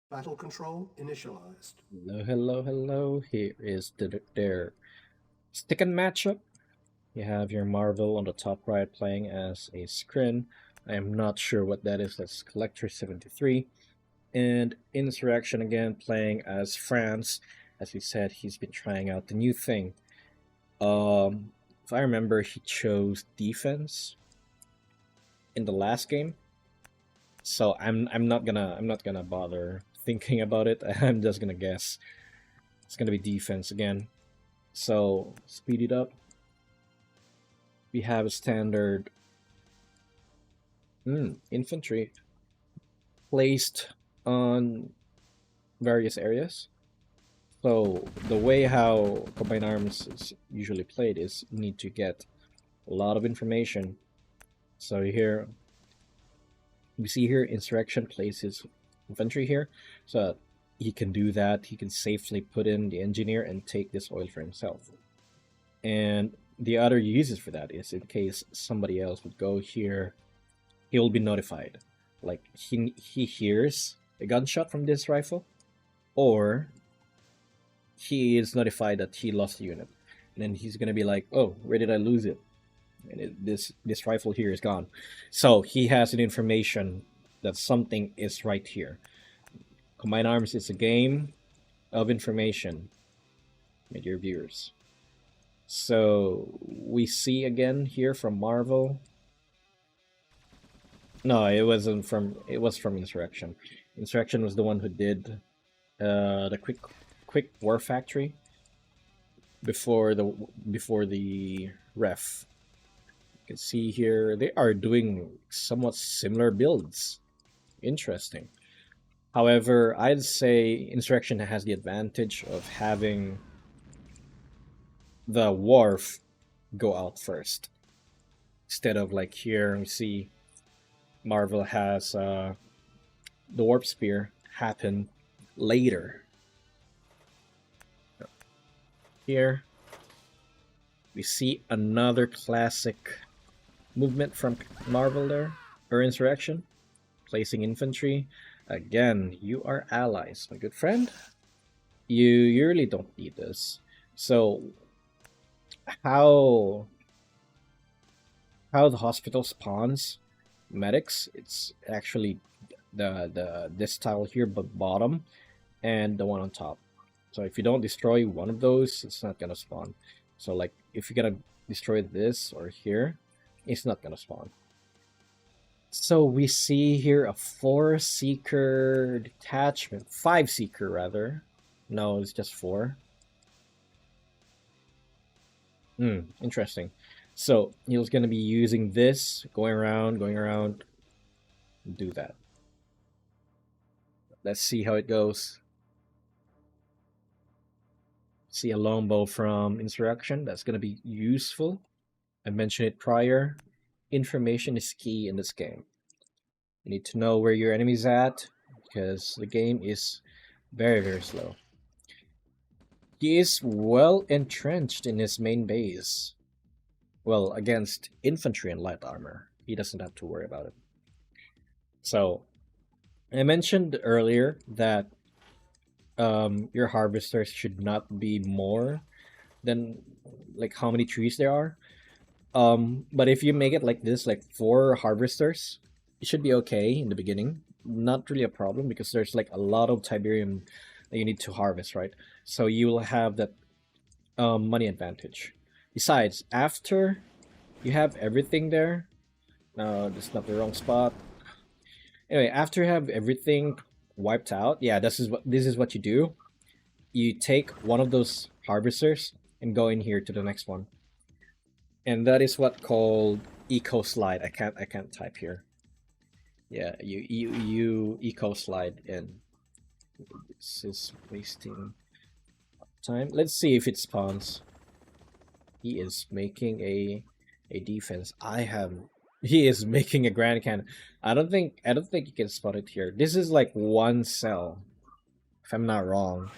Battle control initialized. Hello, hello, hello. Here is their second matchup. You have your Marvel on the top right playing as a Scrin. I am not sure what that is. That's Collector 73. And Insurrection again playing as France. As he said, he's been trying out the new thing. If I remember, he chose defense in the last game. So I'm not gonna bother thinking about it. I'm just gonna guess. It's gonna be defense again. So speed it up. We have a standard infantry placed on various areas. So the way how combined arms is usually played is you need to get a lot of information. So here we see here insurrection places infantry here, so that he can do that. He can safely put in the engineer and take this oil for himself. And the other uses for that is in case somebody else would go here, he will be notified. Like he hears a gunshot from this rifle, or he is notified that he lost a unit, and then he's gonna be like, "Oh, where did I lose it?" And this rifle here is gone. So he has an information that something is right here. Combined Arms is a game of information, my dear viewers. So we see again here from Marvel. No, it wasn't from. It was from Insurrection. Insurrection was the one who did the quick war factory before the ref. You can see here they are doing somewhat similar builds. Interesting. However, I'd say Insurrection has the advantage of having the wharf go out first. Instead of like here, we see Marvel has the warp spear happen later. Here, we see another classic movement from Marvel there, or Insurrection, placing infantry. Again, you are allies, my good friend. You really don't need this. So how how the hospital spawns medics? It's actually the this tile here, but bottom, and the one on top. So if you don't destroy one of those, it's not gonna spawn. So like if you're gonna destroy this or here, it's not gonna spawn. So we see here a 4 seeker detachment, 5 seeker rather. No, it's just 4. Interesting. So he was gonna be using this, going around, do that. Let's see how it goes. See a longbow from Insurrection. That's gonna be useful. I mentioned it prior. Information is key in this game. You need to know where your enemy's at because the game is very, very slow. He is well entrenched in his main base. Well, against infantry and light armor. He doesn't have to worry about it. So, I mentioned earlier that your harvesters should not be more than like how many trees there are. But if you make it like this, like 4 harvesters, it should be okay in the beginning. Not really a problem because there's like a lot of Tiberium that you need to harvest, right? So you will have that money advantage. Besides, after you have everything there, no, that's not the wrong spot. Anyway, after you have everything wiped out, yeah, this is what you do. You take one of those harvesters and go in here to the next one, and that is what called eco slide. I can't type here. Yeah, you eco slide in. This is wasting time. Let's see if it spawns. He is making a defense. He is making a grand cannon. I don't think you can spot it here. This is like one cell, if I'm not wrong.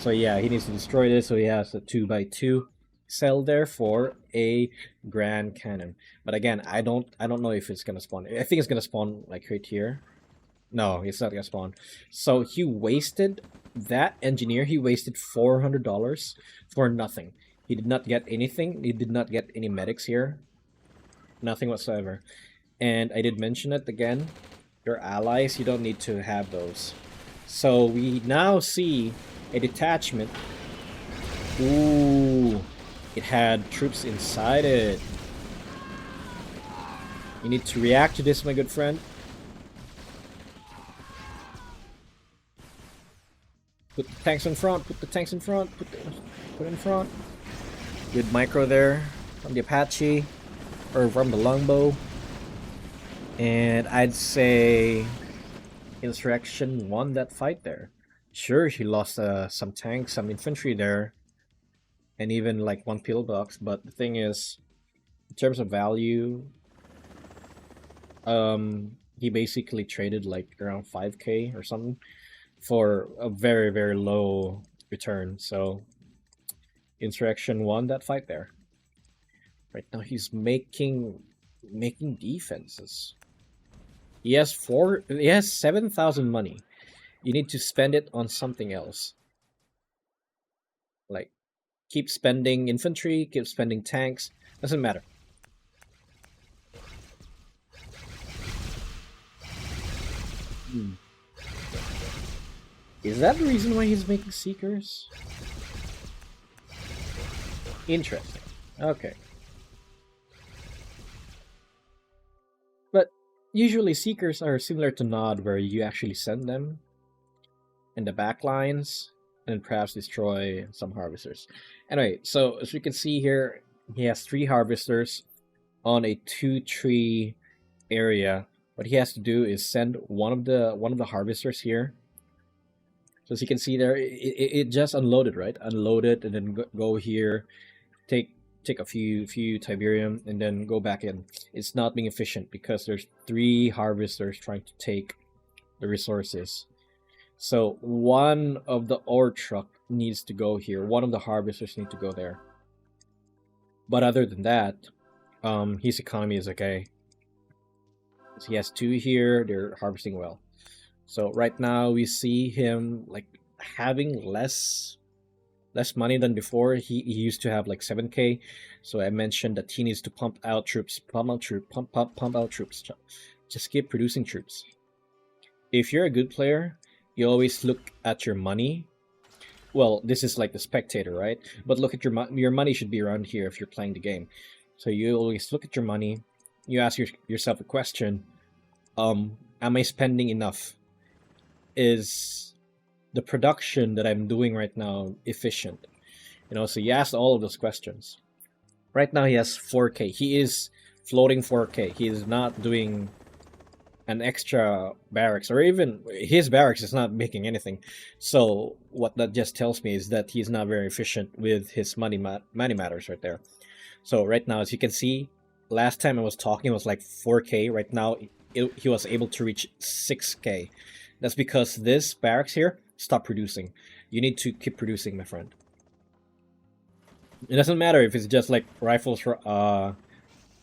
So yeah, he needs to destroy this. So he has a 2x2 cell there for a grand cannon. But again, I don't know if it's gonna spawn. I think it's gonna spawn like right here. No, it's not gonna spawn. So he wasted that engineer. He wasted $400 for nothing. He did not get anything. He did not get any medics here. Nothing whatsoever. And I did mention it again. Your allies, you don't need to have those. So we now see a detachment. Ooh, it had troops inside it. You need to react to this, my good friend. Put the tanks in front. Put the tanks in front. Put in front. Good micro there from the Apache or from the longbow. And I'd say Insurrection won that fight there. Sure, he lost some tanks, some infantry there, and even like one pillbox. But the thing is, in terms of value, he basically traded like around 5k or something for a very, very low return. So Insurrection won that fight there. Right now he's making defenses. He has 7,000 money. You need to spend it on something else. Like keep spending infantry, keep spending tanks, doesn't matter. Is that the reason why he's making Seekers? Interesting. Okay. But usually Seekers are similar to Nod, where you actually send them in the back lines and perhaps destroy some harvesters. Anyway, so as we can see here, he has 3 harvesters on a 2-tree area. What he has to do is send one of the harvesters here. So as you can see there, it just unloaded, right? Unloaded and then go here, take a few Tiberium and then go back in. It's not being efficient because there's 3 harvesters trying to take the resources. So one of the ore truck needs to go here. One of the harvesters need to go there. But other than that, his economy is okay. So he has 2 here. They're harvesting well. So right now we see him like having less money than before. He used to have like 7k. So I mentioned that he needs to pump out troops, pump out troops. Just keep producing troops. If you're a good player, you always look at your money. Well, this is like the spectator, right? But look at your money should be around here if you're playing the game. So you always look at your money. You ask yourself a question: am I spending enough? Is the production that I'm doing right now efficient? So you ask all of those questions. Right now he has 4k. He is floating 4k. He is not doing an extra barracks, or even his barracks is not making anything. So what that just tells me is that he's not very efficient with his money matters right there. So right now, as you can see, last time I was talking, it was like 4k. Right now he was able to reach 6k. That's because this barracks here stopped producing. You need to keep producing, my friend. It doesn't matter if it's just like rifles,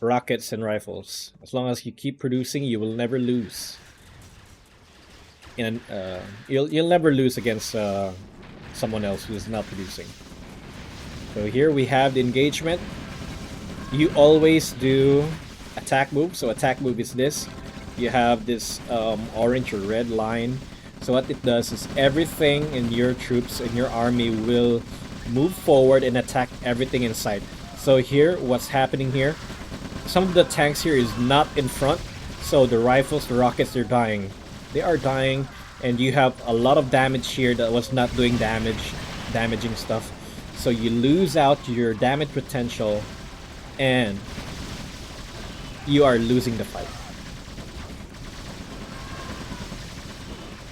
rockets and rifles. As long as you keep producing, you will never lose. And you'll never lose against someone else who is not producing. So here we have the engagement. You always do attack move. So attack move is this. You have this orange or red line. So what it does is everything in your troops in your army will move forward and attack everything in sight. So here, what's happening here? Some of the tanks here is not in front. So the rifles, the rockets, they're dying. They are dying, and you have a lot of damage here that was not doing damaging stuff. So you lose out your damage potential, and you are losing the fight.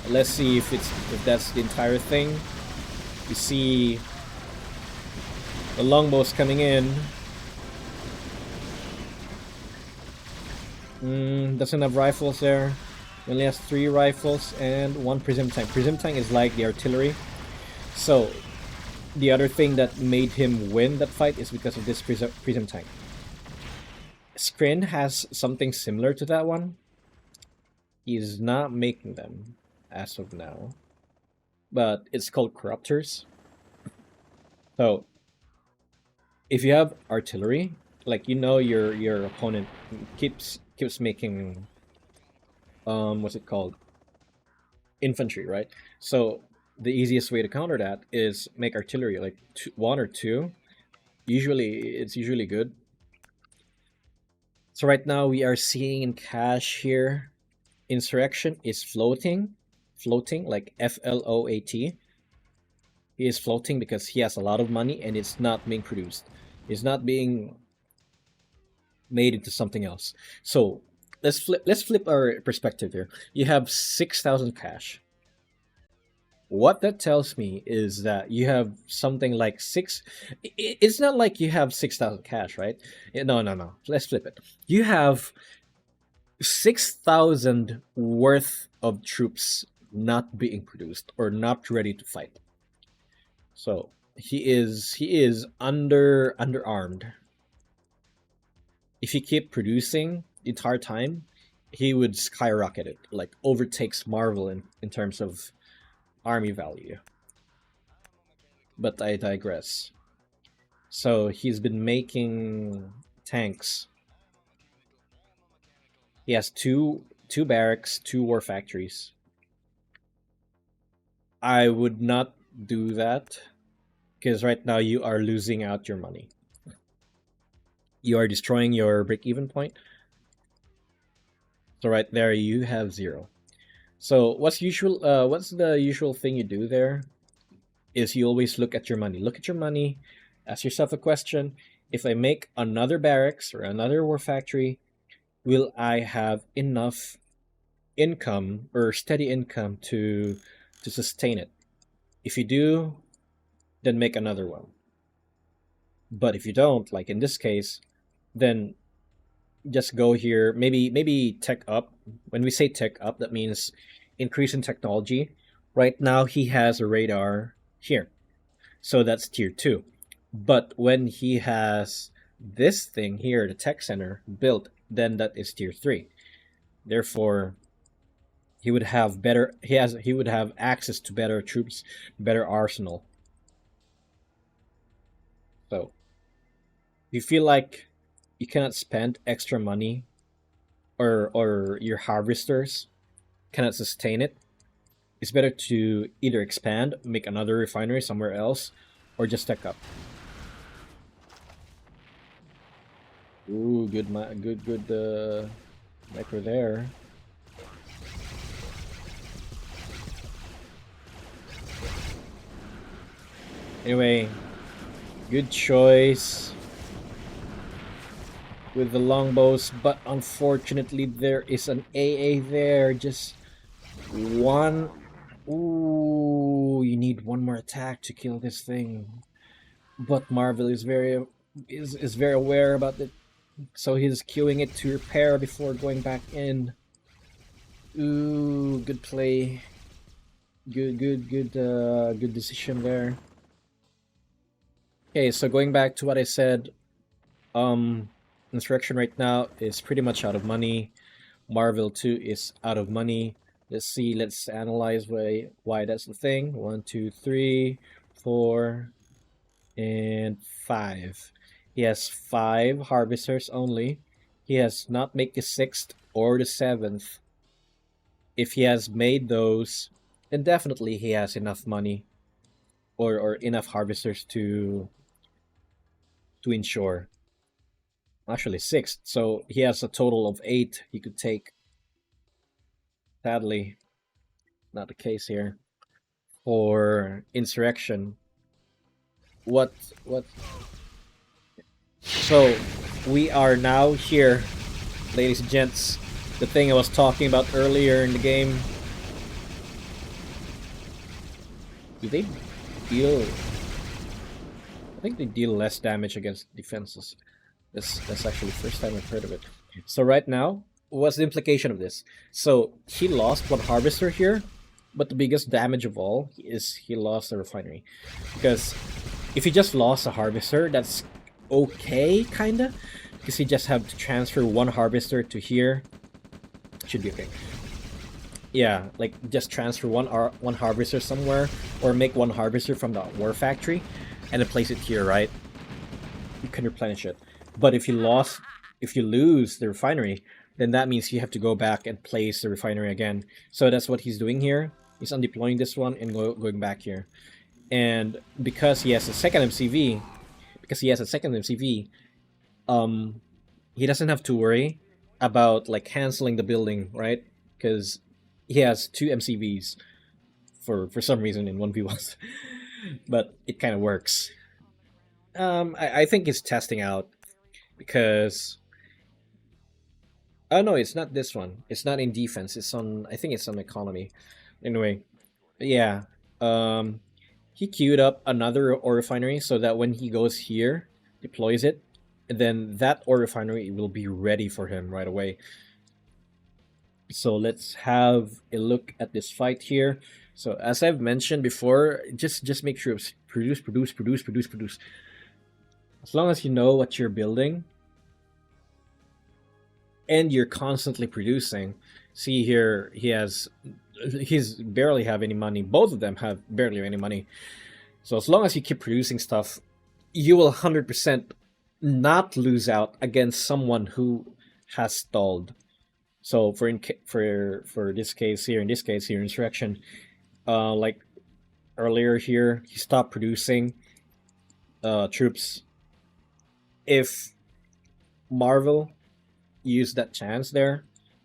Let's see if that's the entire thing. You see the longbows coming in. Doesn't have rifles there. Only has 3 rifles and 1 prism tank. Prism tank is like the artillery. So the other thing that made him win that fight is because of this prism tank. Scrin has something similar to that one. He's not making them as of now, but it's called corruptors. So if you have artillery, like your opponent keeps making what's it called, infantry, right? So the easiest way to counter that is make artillery like one or two. It's usually good. So right now we are seeing in cash here, Insurrection is floating like float. He is floating because he has a lot of money and it's not being produced. It's not being made into something else. So let's flip our perspective here. You have 6,000 cash. What that tells me is that you have something like it's not like you have 6,000 cash, right? No. Let's flip it. You have 6,000 worth of troops not being produced or not ready to fight. So he is underarmed. If he keep producing the entire time, he would skyrocket it, like overtakes Marvel in terms of army value. But I digress. So he's been making tanks. He has two barracks, 2 war factories. I would not do that because right now you are losing out your money. You are destroying your break-even point. So right there you have 0. So what's the usual thing you do there is you always look at your money. Look at your money, ask yourself a question: if I make another barracks or another war factory, will I have enough income or steady income to sustain it? If you do, then make another one. But if you don't, like in this case, then just go here, maybe tech up. When we say tech up, that means increase in technology. Right now he has a radar here, so that's tier 2. But when he has this thing here, the tech center built, then that is tier 3. Therefore he would have access to better troops, better arsenal. So you feel like you cannot spend extra money, or your harvesters cannot sustain it, it's better to either expand, make another refinery somewhere else, or just tech up. Ooh, good micro there. Anyway, good choice with the longbows, but unfortunately there is an AA there. Just one. Ooh, you need one more attack to kill this thing. But Marvel is very aware about it, so he's queuing it to repair before going back in. Ooh, good play. Good decision there. Okay, so going back to what I said, Insurrection right now is pretty much out of money. Marvel 2 is out of money. Let's analyze why that's the thing. 1, 2, 3, 4, and 5. He has 5 harvesters only. He has not made the 6th or the 7th. If he has made those, then definitely he has enough money or enough harvesters to ensure. Actually 6th, so he has a total of 8 he could take. Sadly, not the case here for Insurrection. What? So we are now here, ladies and gents. The thing I was talking about earlier in the game. Do they deal? I think they deal less damage against defenses. That's actually the first time I've heard of it. So right now, what's the implication of this? So he lost 1 harvester here, but the biggest damage of all is he lost a refinery. Because if he just lost a harvester, that's okay, kinda, because he just have to transfer 1 harvester to here. Should be okay. Yeah, like just transfer one harvester somewhere, or make one harvester from the war factory, and then place it here, right? You can replenish it. But if you lose the refinery, then that means you have to go back and place the refinery again. So that's what he's doing here. He's undeploying this one and going back here. And because he has a second MCV, um, he doesn't have to worry about like canceling the building, right? Because he has two MCVs for some reason in 1v1s, but it kind of works. I think he's testing out because oh no, it's not this one. It's not in defense. It's on. I think it's on economy. Anyway, yeah. Um, he queued up another ore refinery so that when he goes here, deploys it, and then that ore refinery will be ready for him right away. So let's have a look at this fight here. So as I've mentioned before, just make sure it's produce. As long as you know what you're building and you're constantly producing. See here, he's barely have any money. Both of them have barely any money. So as long as you keep producing stuff, you will 100% not lose out against someone who has stalled. So for this case here, Insurrection, like earlier here, he stopped producing troops. If Marvel used that chance there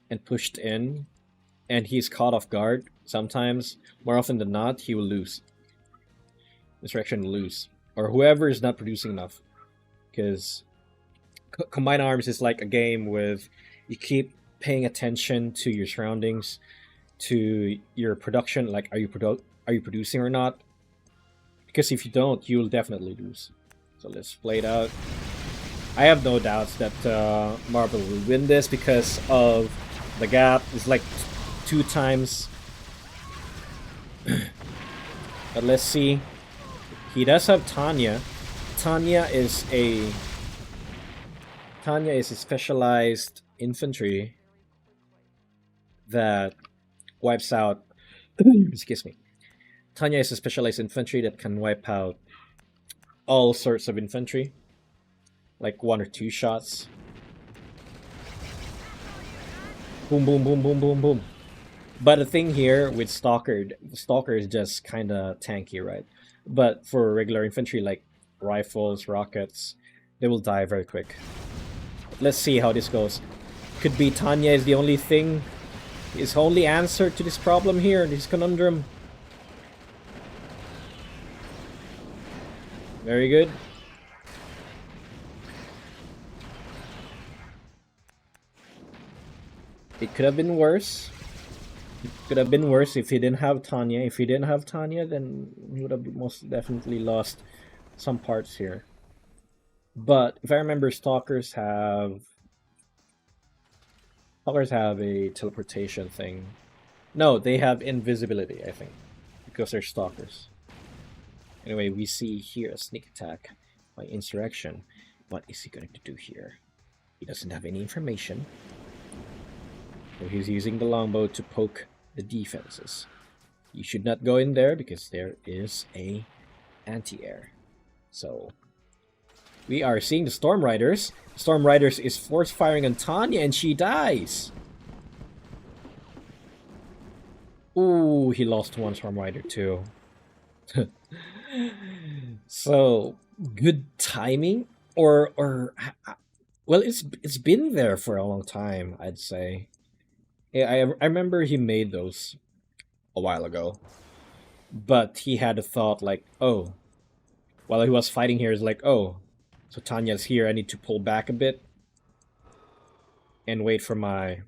and pushed in, and he's caught off guard, sometimes, more often than not, he will lose. Insurrection will lose. Or whoever is not producing enough. Because Combined Arms is like a game with you keep paying attention to your surroundings, to your production, like are you producing or not? Because if you don't, you'll definitely lose. So let's play it out. I have no doubts that Marvel will win this because of the gap. It's like 2 times. But let's see. He does have Tanya. Tanya is a specialized infantry that wipes out. Excuse me. Tanya is a specialized infantry that can wipe out all sorts of infantry, like 1 or 2 shots. Boom, boom, boom, boom, boom, boom. But the thing here with Stalker is just kind of tanky, right? But for regular infantry like rifles, rockets, they will die very quick. Let's see how this goes. Could be Tanya is the only thing, his only answer to this problem here, this conundrum. Very good. It could have been worse. It could have been worse if he didn't have Tanya. If he didn't have Tanya, then he would have most definitely lost some parts here. But if I remember, Stalkers have a teleportation thing. No, they have invisibility, I think, because they're Stalkers. Anyway, we see here a sneak attack by Insurrection. What is he going to do here? He doesn't have any information. So he's using the longbow to poke the defenses. You should not go in there because there is a anti-air. So we are seeing the Storm Riders. Storm Riders is force firing on Tanya and she dies. Ooh, he lost 1 Storm Rider too. So good timing, or well, it's been there for a long time, I'd say. Yeah, I remember he made those a while ago, but he had a thought like, oh, while he was fighting here, is like, oh, so Tanya's here. I need to pull back a bit and wait for my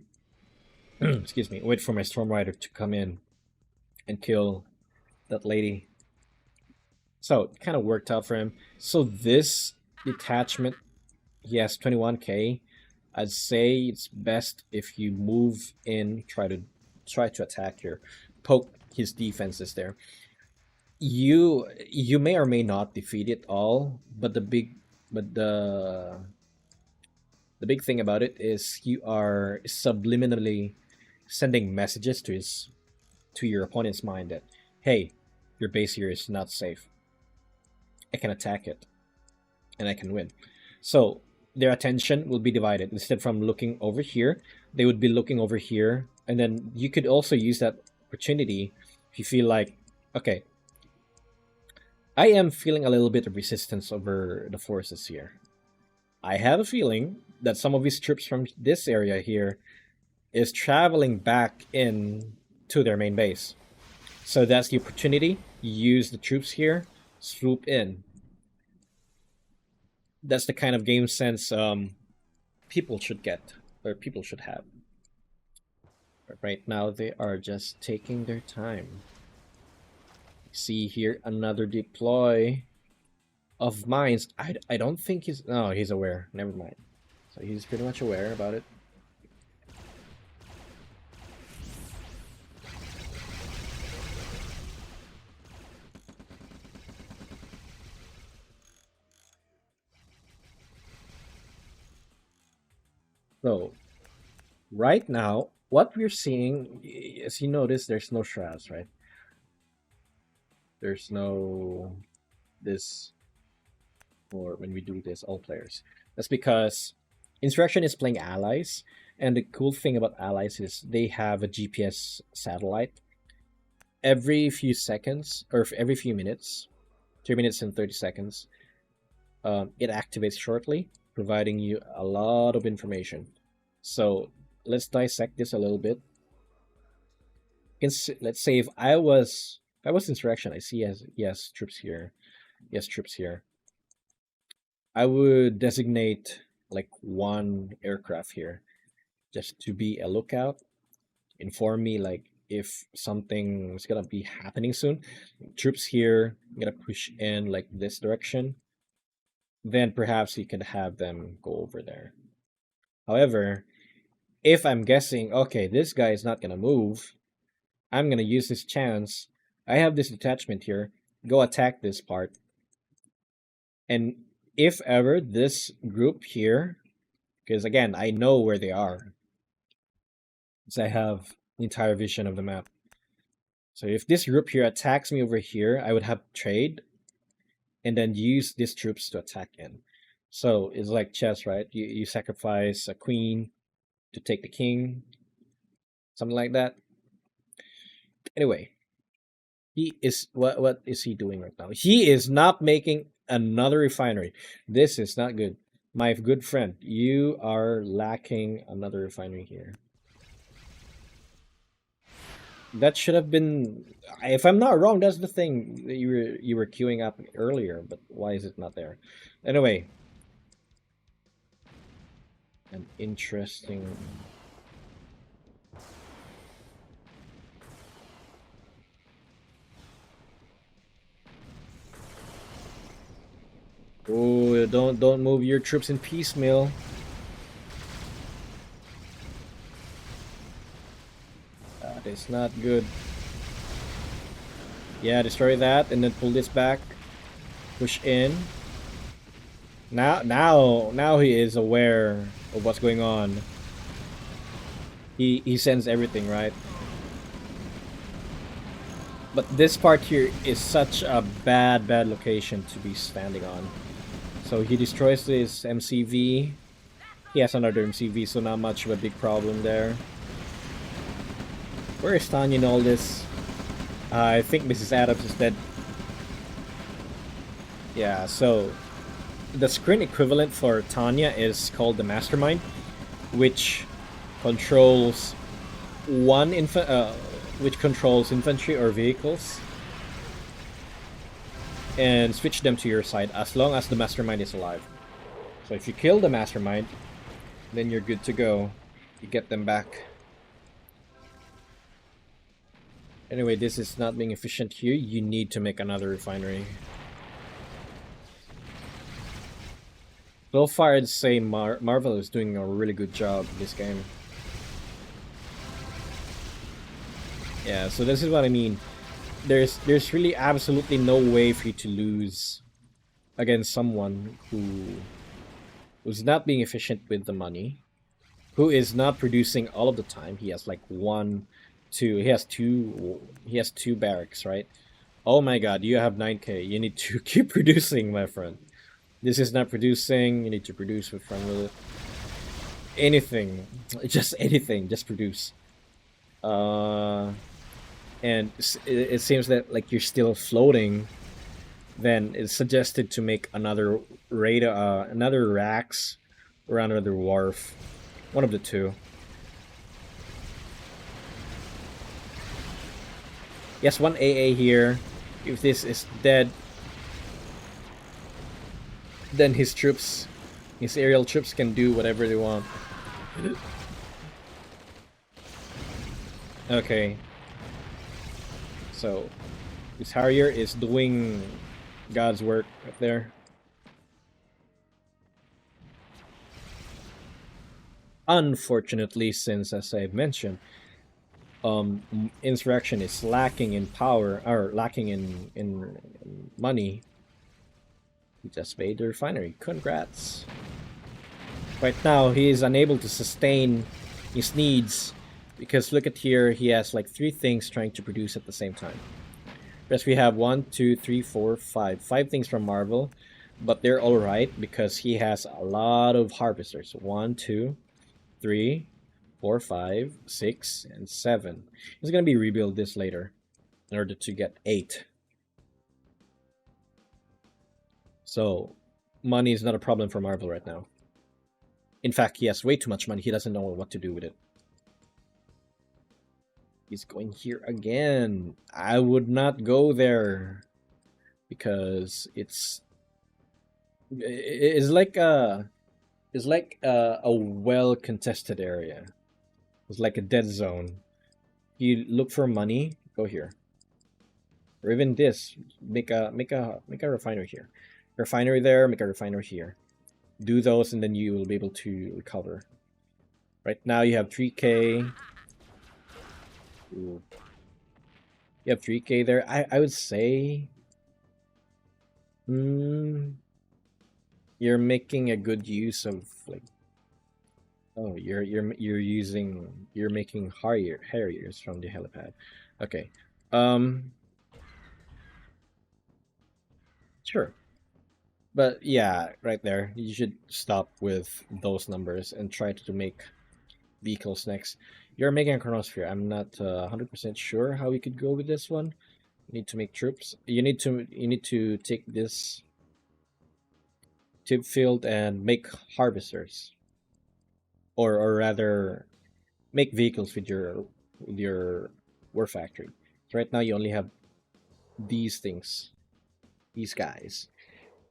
excuse me, wait for my Storm Rider to come in and kill that lady. So it kind of worked out for him. So this detachment, he has 21k. I'd say it's best if you move in, try to attack here, poke his defenses there. You may or may not defeat it all, but the big thing about it is you are subliminally sending messages to your opponent's mind that, hey, your base here is not safe. I can attack it, and I can win. So their attention will be divided. Instead from looking over here, they would be looking over here, and then you could also use that opportunity if you feel like, okay, I am feeling a little bit of resistance over the forces here. I have a feeling that some of these troops from this area here is traveling back in to their main base. So that's the opportunity. Use the troops here, swoop in. That's the kind of game sense people should get, or people should have. But right now they are just taking their time. See here, another deploy of mines. I don't think he's... No, he's aware. Never mind. So he's pretty much aware about it. So, right now, what we're seeing, as you notice, there's no shrouds, right? There's no... this... or when we do this, all players. That's because Insurrection is playing allies, and the cool thing about allies is they have a GPS satellite. Every few seconds, or every few minutes, 2 minutes and 30 seconds, it activates shortly, providing you a lot of information. So let's dissect this a little bit. Let's say if I was Insurrection, I see yes troops here, yes troops here. I would designate like one aircraft here, just to be a lookout. Inform me like if something's gonna be happening soon. Troops here, I'm gonna push in like this direction. Then perhaps you can have them go over there. However, if I'm guessing, okay, this guy is not gonna move, I'm gonna use this chance. I have this detachment here. Go attack this part. And if ever this group here, because again, I know where they are, because I have the entire vision of the map. So if this group here attacks me over here, I would have trade and then use these troops to attack in. So it's like chess, right? You sacrifice a queen to take the king, something like that. Anyway, he is what is he doing right now? He is not making another refinery. This is not good. My good friend, you are lacking another refinery here. That should have been, if I'm not wrong, that's the thing that you were queuing up earlier, but why is it not there? Anyway, an interesting... Oh, don't move your troops in piecemeal. That is not good. Yeah, destroy that and then pull this back. Push in. Now he is aware of what's going on. He sends everything, right? But this part here is such a bad location to be standing on. So he destroys this MCV. He has another MCV, so not much of a big problem there. Where is Tanya in all this? I think Mrs. Adams is dead. Yeah, so the screen equivalent for Tanya is called the Mastermind, which controls which controls infantry or vehicles and switch them to your side as long as the Mastermind is alive. So if you kill the Mastermind, then you're good to go. You get them back. Anyway, this is not being efficient here. You need to make another refinery. So far, I'd say Marvel is doing a really good job in this game. Yeah, so this is what I mean. There's really absolutely no way for you to lose against someone who's not being efficient with the money. who is not producing all of the time. He has like one, two. He has two. He has two barracks, right? Oh my God! You have 9K. You need to keep producing, my friend. This is not producing. You need to produce with friendly. Anything, just anything, just produce. And it seems that like you're still floating. Then it's suggested to make another radar, another racks, or another wharf. One of the two. Yes, one AA here. If this is dead, then his troops, his aerial troops can do whatever they want. Okay. So, this Harrier is doing God's work up there. Unfortunately, since as I mentioned, Insurrection is lacking in power or lacking in money. He just made the refinery. Congrats. Right now, he is unable to sustain his needs because look at here, he has like 3 things trying to produce at the same time. Whereas we have 1, 2, 3, 4, 5. 5 things from Marvel, but they're all right because he has a lot of harvesters. 1, 2, 3, 4, 5, 6, and 7. He's gonna be rebuild this later in order to get 8. So money is not a problem for Marvel right now. In fact, he has way too much money. He doesn't know what to do with it. He's going here again. I would not go there because it's like a well contested area. It's like a dead zone. You look for money, go here. Or even this, make a refinery here. Refinery there, make a refinery here. Do those and then you will be able to recover. Right now you have 3K. Ooh. You have 3K there. I would say you're making a good use of like you're making harriers from the helipad. Okay. Sure. But yeah, right there. You should stop with those numbers and try to make vehicles next. You're making a chronosphere. I'm not 100% sure how we could go with this one. You need to make troops. You need to take this tip field and make harvesters, or rather, make vehicles with your war factory. So right now you only have these things, these guys.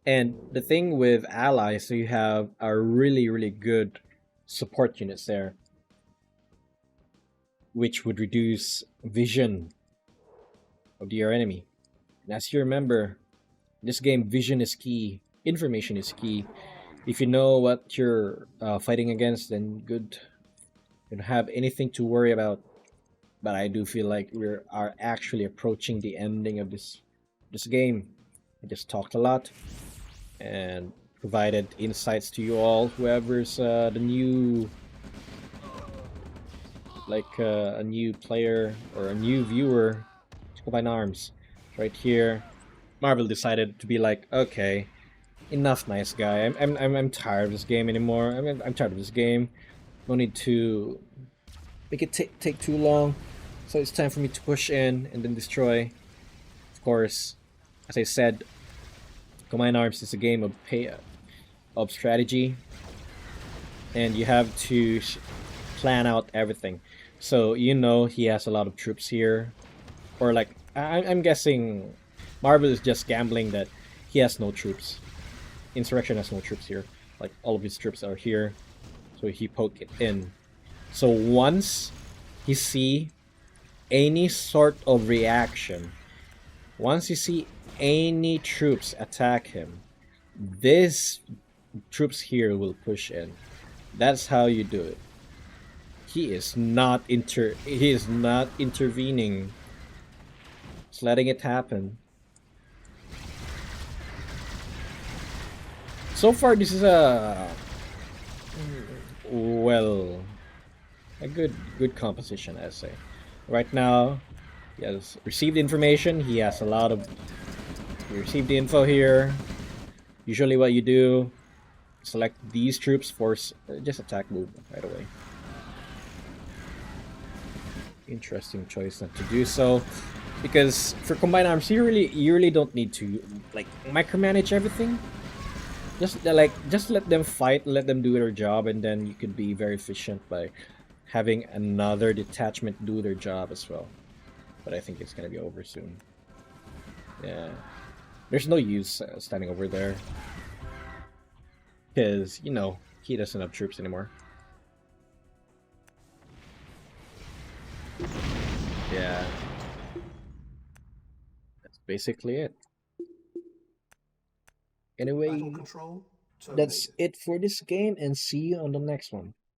And the thing with allies, so you have a really good support units there, which would reduce vision of your enemy. And as you remember, this game, vision is key, information is key. If you know what you're fighting against, then good. You don't have anything to worry about. But I do feel like we are actually approaching the ending of this game. I just talked a lot and provided insights to you all. Whoever's the new, like a new player or a new viewer, to combine arms. Right here, Marvel decided to be like, okay, enough, nice guy. I'm tired of this game anymore. I'm tired of this game. No need to make it take too long. So it's time for me to push in and then destroy. Of course, as I said, Combined Arms is a game of strategy, and you have to plan out everything. So you know he has a lot of troops here, or like I'm guessing Marvel is just gambling that he has no troops. Insurrection has no troops here. Like all of his troops are here, so he poked it in. So once he see any sort of reaction, once you see any troops attack him, these troops here will push in. That's how you do it. He is not intervening. Just letting it happen. So far this is a well, a good composition, I say. Right now, he has received information. He has a lot of. He received the info here. Usually, what you do, select these troops for just attack movement right away. Interesting choice not to do so, because for combined arms, you really don't need to like micromanage everything. Just just let them fight, let them do their job, and then you could be very efficient by having another detachment do their job as well. But I think it's gonna be over soon. Yeah, there's no use standing over there because he doesn't have troops anymore. Yeah, that's basically it. Anyway, Battle control that's terminated. it for this game, and see you on the next one.